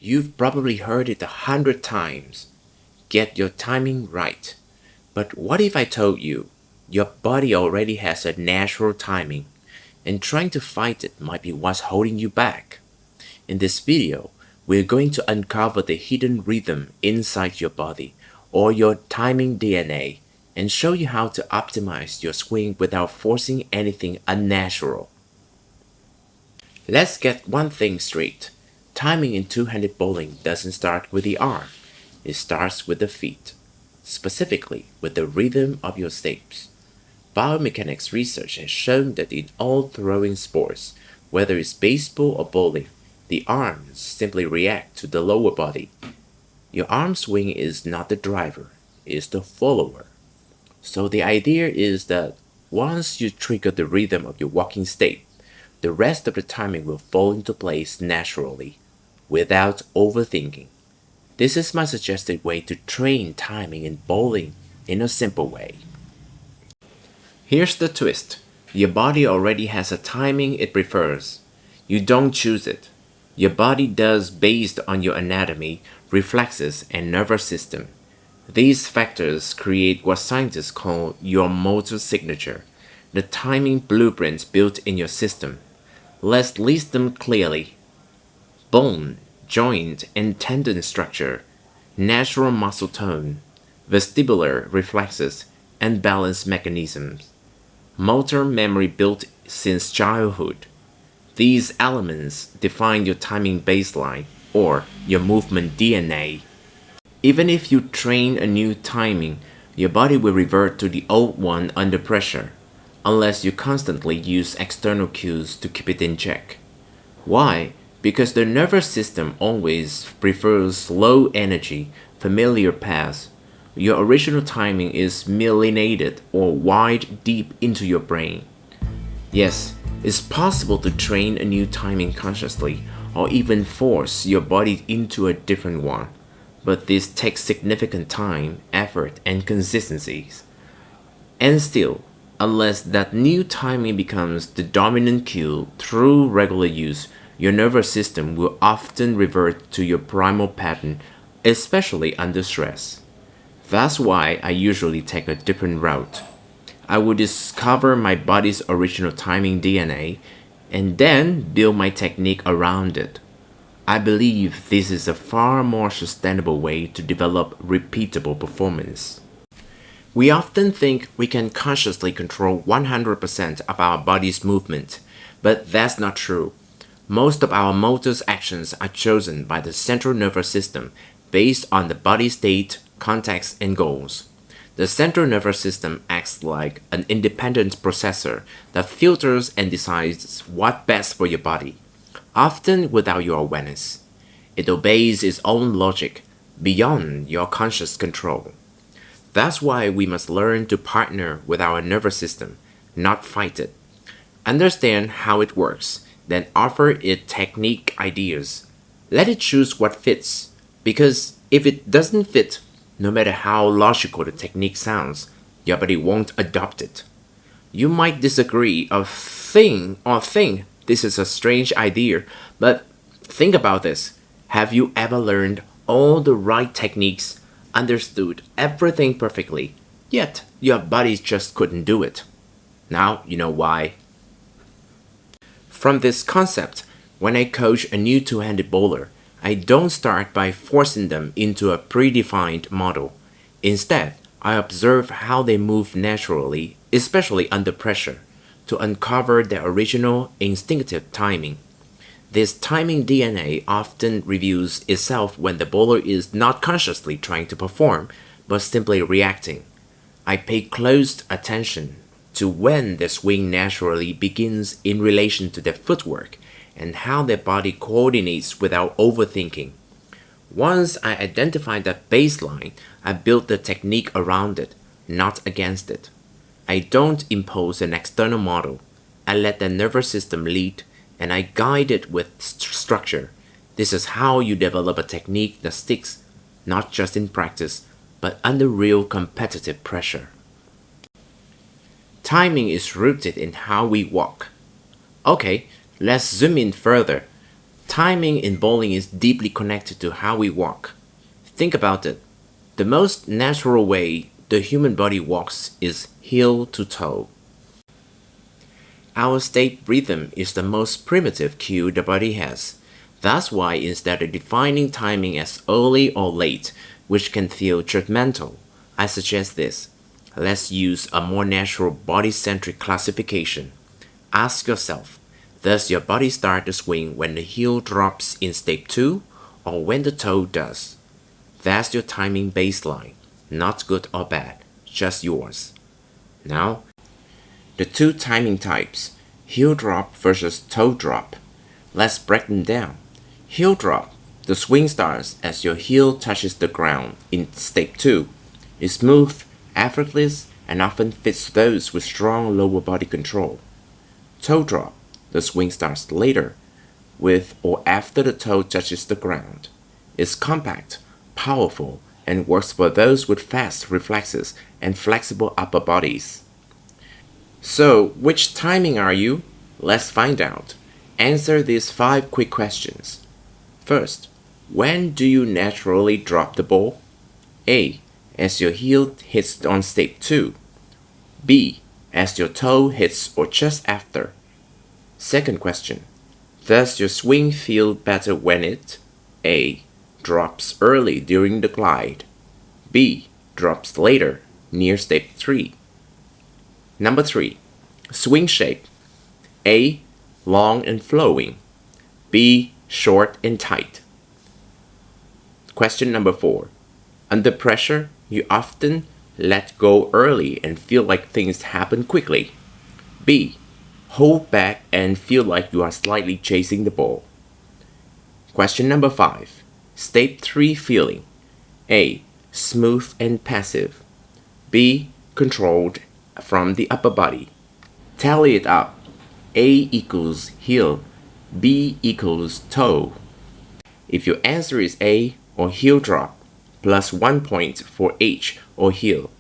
You've probably heard it 100 times. Get your timing right. But what if I told you your body already has a natural timing, and trying to fight it might be what's holding you back? In this video, we're going to uncover the hidden rhythm inside your body, or your timing DNA, and show you how to optimize your swing without forcing anything unnatural. Let's get one thing straight. Timing in two-handed bowling doesn't start with the arm. It starts with the feet, specifically with the rhythm of your steps. Biomechanics research has shown that in all throwing sports, whether it's baseball or bowling, the arms simply react to the lower body. Your arm swing is not the driver, it's the follower. So the idea is that once you trigger the rhythm of your walking step, the rest of the timing will fall into place naturally, without overthinking. This is my suggested way to train timing in bowling in a simple way. Here's the twist. Your body already has a timing it prefers. You don't choose it. Your body does based on your anatomy, reflexes, and nervous system. These factors create what scientists call your motor signature, the timing blueprints built in your system. Let's list them clearly. Bone, joint, and tendon structure, natural muscle tone, vestibular reflexes, and balance mechanisms. Motor memory built since childhood. These elements define your timing baseline, or your movement DNA. Even if you train a new timing, your body will revert to the old one under pressure, unless you constantly use external cues to keep it in check. Why? Because the nervous system always prefers low energy, familiar paths. Your original timing is myelinated or wired deep into your brain. Yes, it's possible to train a new timing consciously or even force your body into a different one, but this takes significant time, effort, and consistencies. And still, unless that new timing becomes the dominant cue through regular use, your nervous system will often revert to your primal pattern, especially under stress. That's why I usually take a different route. I will discover my body's original timing DNA and then build my technique around it. I believe this is a far more sustainable way to develop repeatable performance. We often think we can consciously control 100% of our body's movement, but that's not true. Most of our motor actions are chosen by the central nervous system based on the body state, context, and goals. The central nervous system acts like an independent processor that filters and decides what's best for your body, often without your awareness. It obeys its own logic, beyond your conscious control. That's why we must learn to partner with our nervous system, not fight it. Understand how it works, then offer it technique ideas. Let it choose what fits, because if it doesn't fit, no matter how logical the technique sounds, your body won't adopt it. You might disagree or think this is a strange idea, but think about this. Have you ever learned all the right techniques, understood everything perfectly, yet your body just couldn't do it? Now you know why. From this concept, when I coach a new two-handed bowler, I don't start by forcing them into a predefined model. Instead, I observe how they move naturally, especially under pressure, to uncover their original instinctive timing. This timing DNA often reveals itself when the bowler is not consciously trying to perform, but simply reacting. I pay close attention to when the swing naturally begins in relation to their footwork and how their body coordinates without overthinking. Once I identify that baseline, I build the technique around it, not against it. I don't impose an external model. I let the nervous system lead, and I guide it with structure. This is how you develop a technique that sticks, not just in practice, but under real competitive pressure. Timing is rooted in how we walk. Okay, let's zoom in further. Timing in bowling is deeply connected to how we walk. Think about it. The most natural way the human body walks is heel to toe. Our step rhythm is the most primitive cue the body has. That's why instead of defining timing as early or late, which can feel judgmental, I suggest this. Let's use a more natural body-centric classification. Ask yourself, does your body start to swing when the heel drops in step 2 or when the toe does? That's your timing baseline. Not good or bad, just yours. Now, the two timing types, heel drop versus toe drop. Let's break them down. Heel drop, the swing starts as your heel touches the ground in step 2. It's smooth, effortless, and often fits those with strong lower body control. Toe drop, the swing starts later, with or after the toe touches the ground. It's compact, powerful, and works for those with fast reflexes and flexible upper bodies. So, which timing are you? Let's find out. Answer these 5 quick questions. First, when do you naturally drop the ball? A. As your heel hits on step 2. B. As your toe hits or just after. Second question. Does your swing feel better when it A. Drops early during the glide. B. Drops later, near step 3. Number 3. Swing shape. A. Long and flowing. B. Short and tight. Question number 4. Under pressure, you often let go early and feel like things happen quickly. B. Hold back and feel like you are slightly chasing the ball. Question number 5. Step 3 feeling. A. Smooth and passive. B. Controlled from the upper body. Tally it up. A equals heel. B equals toe. If your answer is A or heel drop, plus 1 point for H or heel.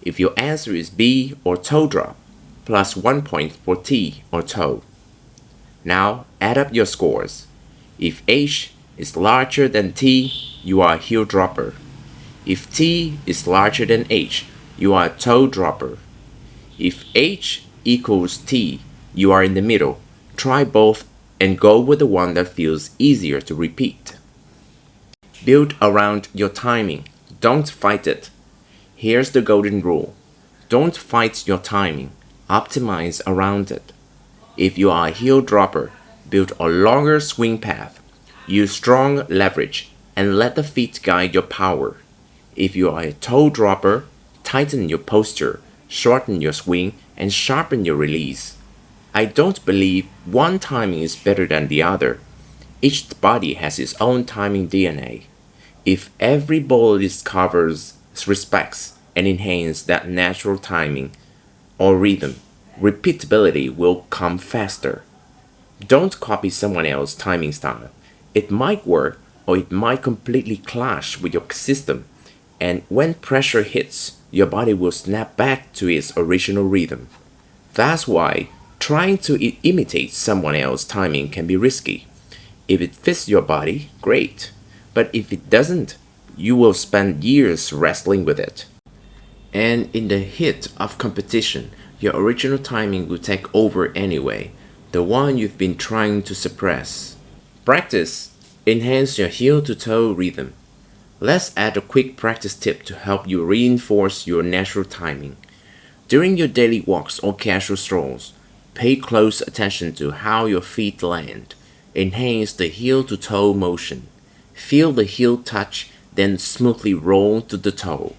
If your answer is B or toe drop, plus 1 point for T or toe. Now add up your scores. If H is larger than T, you are a heel dropper. If T is larger than H, you are a toe dropper. If H equals T, you are in the middle. Try both and go with the one that feels easier to repeat. Build around your timing. Don't fight it. Here's the golden rule. Don't fight your timing. Optimize around it. If you are a heel dropper, build a longer swing path. Use strong leverage and let the feet guide your power. If you are a toe dropper, tighten your posture, shorten your swing, and sharpen your release. I don't believe one timing is better than the other. Each body has its own timing DNA. If every bowler discovers, respects, and enhances that natural timing or rhythm, repeatability will come faster. Don't copy someone else's timing style. It might work or it might completely clash with your system, and when pressure hits, your body will snap back to its original rhythm. That's why trying to imitate someone else's timing can be risky. If it fits your body, great. But if it doesn't, you will spend years wrestling with it. And in the heat of competition, your original timing will take over anyway, the one you've been trying to suppress. Practice. Enhance your heel to toe rhythm. Let's add a quick practice tip to help you reinforce your natural timing. During your daily walks or casual strolls, pay close attention to how your feet land. Enhance the heel to toe motion. Feel the heel touch, then smoothly roll to the toe.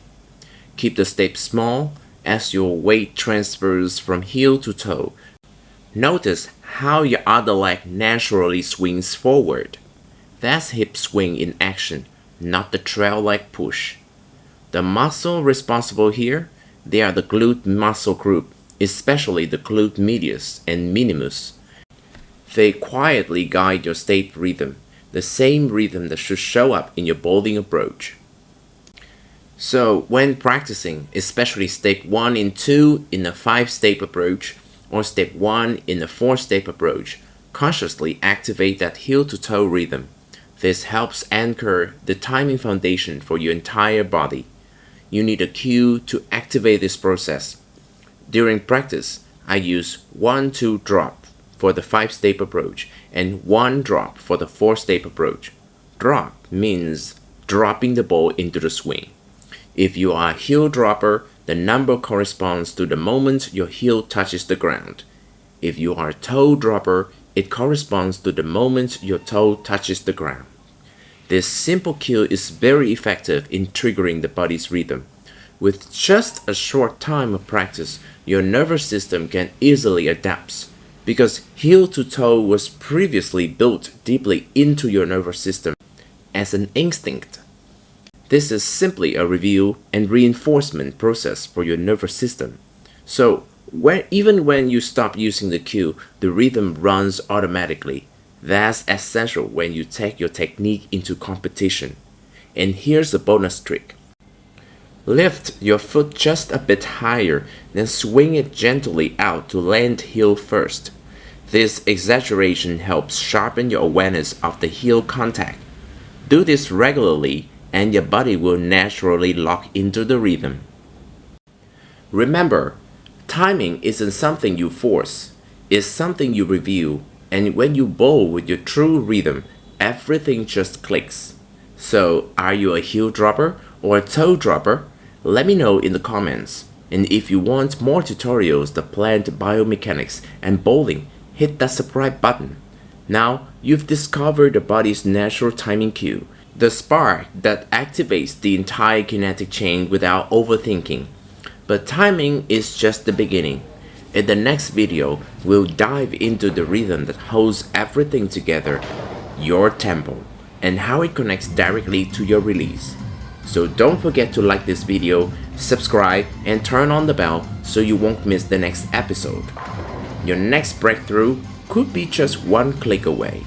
Keep the step small as your weight transfers from heel to toe. Notice how your other leg naturally swings forward. That's hip swing in action, not the trail leg push. The muscle responsible here, they are the glute muscle group, especially the glute medius and minimus. They quietly guide your step rhythm, the same rhythm that should show up in your bowling approach. So when practicing, especially step 1 and 2 in a 5-step approach or step 1 in a 4-step approach, consciously activate that heel to toe rhythm. This helps anchor the timing foundation for your entire body. You need a cue to activate this process. During practice, I use 1-2 drop for the 5-step approach and 1 drop for the 4-step approach. Drop means dropping the ball into the swing. If you are a heel dropper, the number corresponds to the moment your heel touches the ground. If you are a toe dropper, it corresponds to the moment your toe touches the ground. This simple cue is very effective in triggering the body's rhythm. With just a short time of practice, your nervous system can easily adapt because heel to toe was previously built deeply into your nervous system as an instinct. This is simply a review and reinforcement process for your nervous system. So, even when you stop using the cue, the rhythm runs automatically. That's essential when you take your technique into competition. And here's a bonus trick. Lift your foot just a bit higher, then swing it gently out to land heel first. This exaggeration helps sharpen your awareness of the heel contact. Do this regularly, and your body will naturally lock into the rhythm. Remember, timing isn't something you force, it's something you review, and when you bowl with your true rhythm, everything just clicks. So, are you a heel dropper or a toe dropper? Let me know in the comments. And if you want more tutorials that blend biomechanics and bowling, hit that subscribe button. Now, you've discovered the body's natural timing cue, the spark that activates the entire kinetic chain without overthinking. But timing is just the beginning. In the next video, we'll dive into the rhythm that holds everything together, your tempo, and how it connects directly to your release. So don't forget to like this video, subscribe, and turn on the bell so you won't miss the next episode. Your next breakthrough could be just one click away.